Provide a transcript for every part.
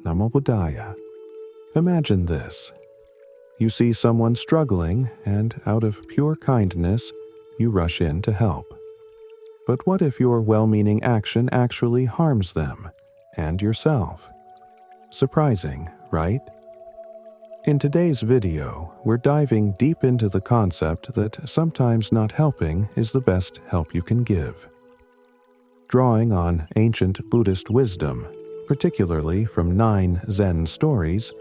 Namo Buddhaya. Imagine this. You see someone struggling, and out of pure kindness, you rush in to help. But what if your well-meaning action actually harms them and yourself? Surprising, right? In today's video, we're diving deep into the concept that sometimes not helping is the best help you can give. Drawing on ancient Buddhist wisdom, particularly from 9 Zen Stories,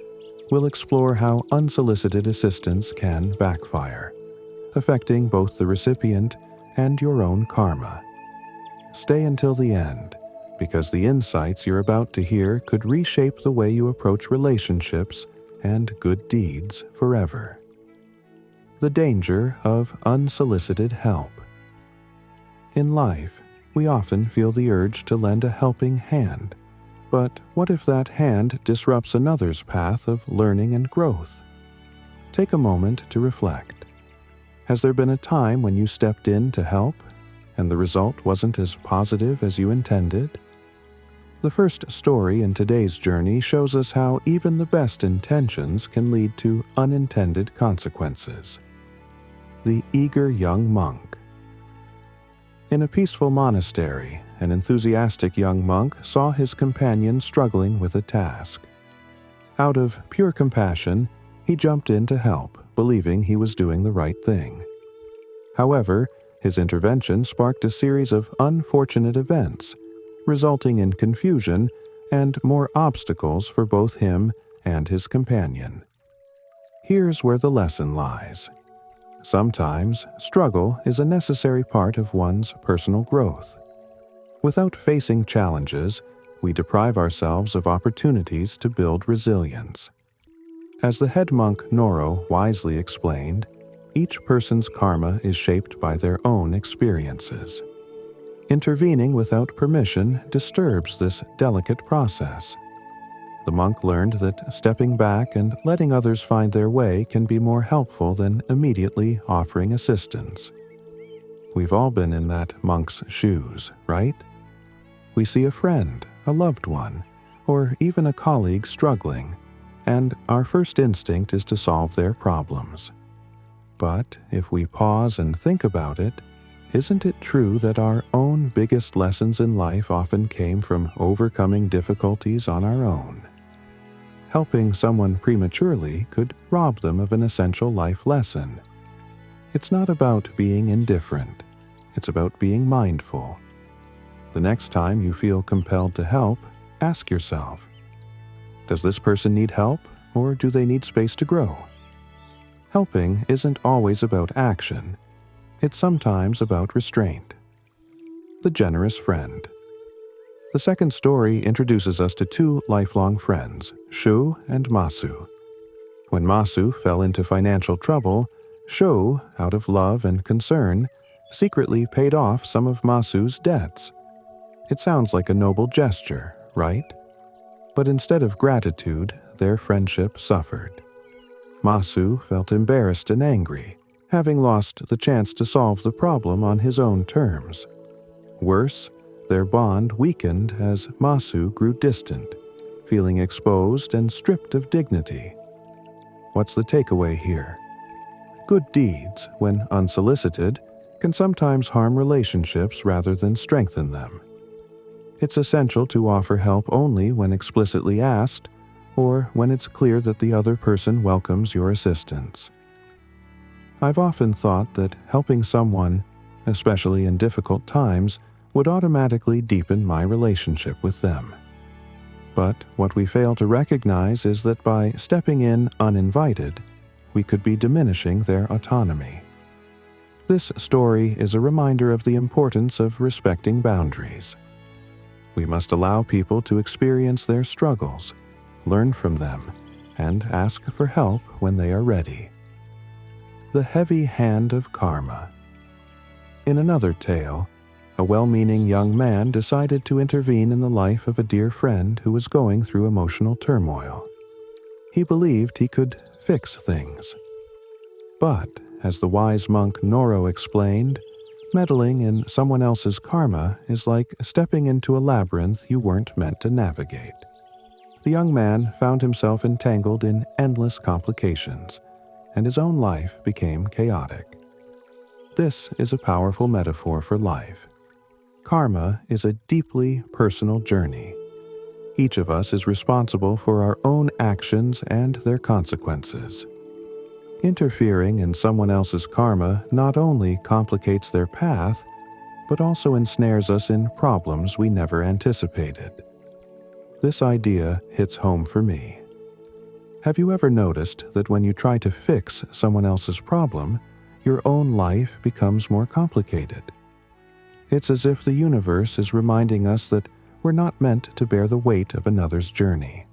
we'll explore how unsolicited assistance can backfire, affecting both the recipient and your own karma. Stay until the end, because the insights you're about to hear could reshape the way you approach relationships and good deeds forever. The danger of unsolicited help. In life, we often feel the urge to lend a helping hand. But what if that hand disrupts another's path of learning and growth? Take a moment to reflect. Has there been a time when you stepped in to help, and the result wasn't as positive as you intended? The first story in today's journey shows us how even the best intentions can lead to unintended consequences. The eager young monk. In a peaceful monastery, an enthusiastic young monk saw his companion struggling with a task. Out of pure compassion, he jumped in to help, believing he was doing the right thing. However, his intervention sparked a series of unfortunate events, resulting in confusion and more obstacles for both him and his companion. Here's where the lesson lies. Sometimes, struggle is a necessary part of one's personal growth. Without facing challenges, we deprive ourselves of opportunities to build resilience. As the head monk Noro wisely explained, each person's karma is shaped by their own experiences. Intervening without permission disturbs this delicate process. The monk learned that stepping back and letting others find their way can be more helpful than immediately offering assistance. We've all been in that monk's shoes, right? We see a friend, a loved one, or even a colleague struggling, and our first instinct is to solve their problems. But if we pause and think about it, isn't it true that our own biggest lessons in life often came from overcoming difficulties on our own? Helping someone prematurely could rob them of an essential life lesson. It's not about being indifferent. It's about being mindful. The next time you feel compelled to help, ask yourself, does this person need help, or do they need space to grow? Helping isn't always about action. It's sometimes about restraint. The generous friend. The second story introduces us to 2 lifelong friends, Shu and Masu. When Masu fell into financial trouble, Shu, out of love and concern, secretly paid off some of Masu's debts. It sounds like a noble gesture, right? But instead of gratitude, their friendship suffered. Masu felt embarrassed and angry, having lost the chance to solve the problem on his own terms. Worse, their bond weakened as Masu grew distant, feeling exposed and stripped of dignity. What's the takeaway here? Good deeds, when unsolicited, can sometimes harm relationships rather than strengthen them. It's essential to offer help only when explicitly asked, or when it's clear that the other person welcomes your assistance. I've often thought that helping someone, especially in difficult times, would automatically deepen my relationship with them. But what we fail to recognize is that by stepping in uninvited, we could be diminishing their autonomy. This story is a reminder of the importance of respecting boundaries. We must allow people to experience their struggles, learn from them, and ask for help when they are ready. The heavy hand of karma. In another tale, a well-meaning young man decided to intervene in the life of a dear friend who was going through emotional turmoil. He believed he could fix things. But, as the wise monk Noro explained, meddling in someone else's karma is like stepping into a labyrinth you weren't meant to navigate. the young man found himself entangled in endless complications, and his own life became chaotic. This is a powerful metaphor for life. Karma is a deeply personal journey. Each of us is responsible for our own actions and their consequences. Interfering in someone else's karma not only complicates their path, but also ensnares us in problems we never anticipated. This idea hits home for me. Have you ever noticed that when you try to fix someone else's problem, your own life becomes more complicated? It's as if the universe is reminding us that we're not meant to bear the weight of another's journey.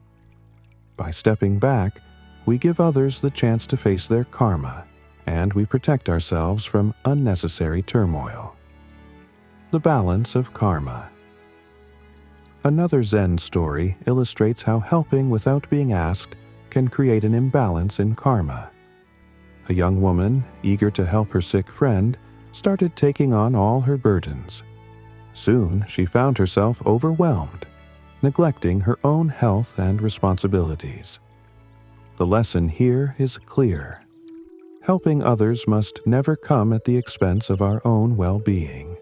By stepping back, we give others the chance to face their karma, and we protect ourselves from unnecessary turmoil. The balance of karma. Another Zen story illustrates how helping without being asked can create an imbalance in karma. A young woman, eager to help her sick friend, started taking on all her burdens. Soon she found herself overwhelmed, neglecting her own health and responsibilities. The lesson here is clear. Helping others must never come at the expense of our own well-being.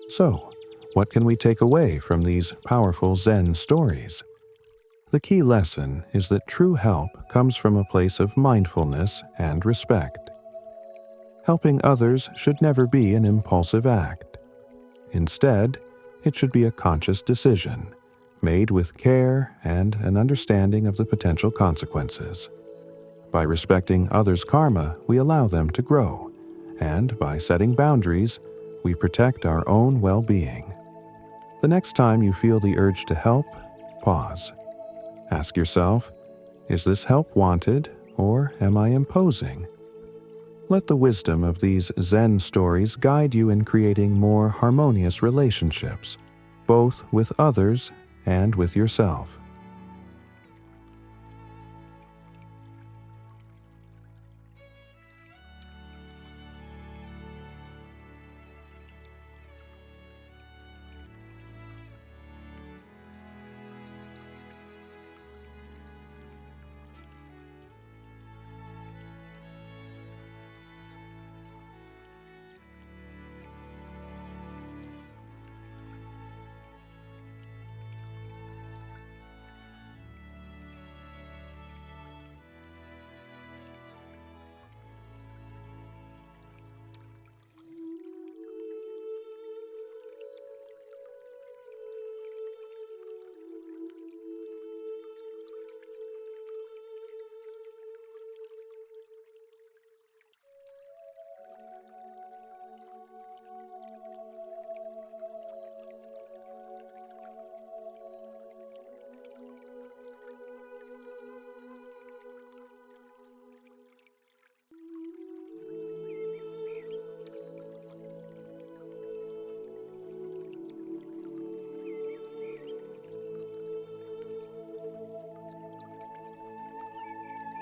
So, what can we take away from these powerful Zen stories? The key lesson is that true help comes from a place of mindfulness and respect. Helping others should never be an impulsive act. Instead, it should be a conscious decision, made with care and an understanding of the potential consequences. By respecting others' karma, we allow them to grow, and by setting boundaries, we protect our own well-being. The next time you feel the urge to help, pause. Ask yourself, is this help wanted, or am I imposing? Let the wisdom of these Zen stories guide you in creating more harmonious relationships, both with others and with yourself.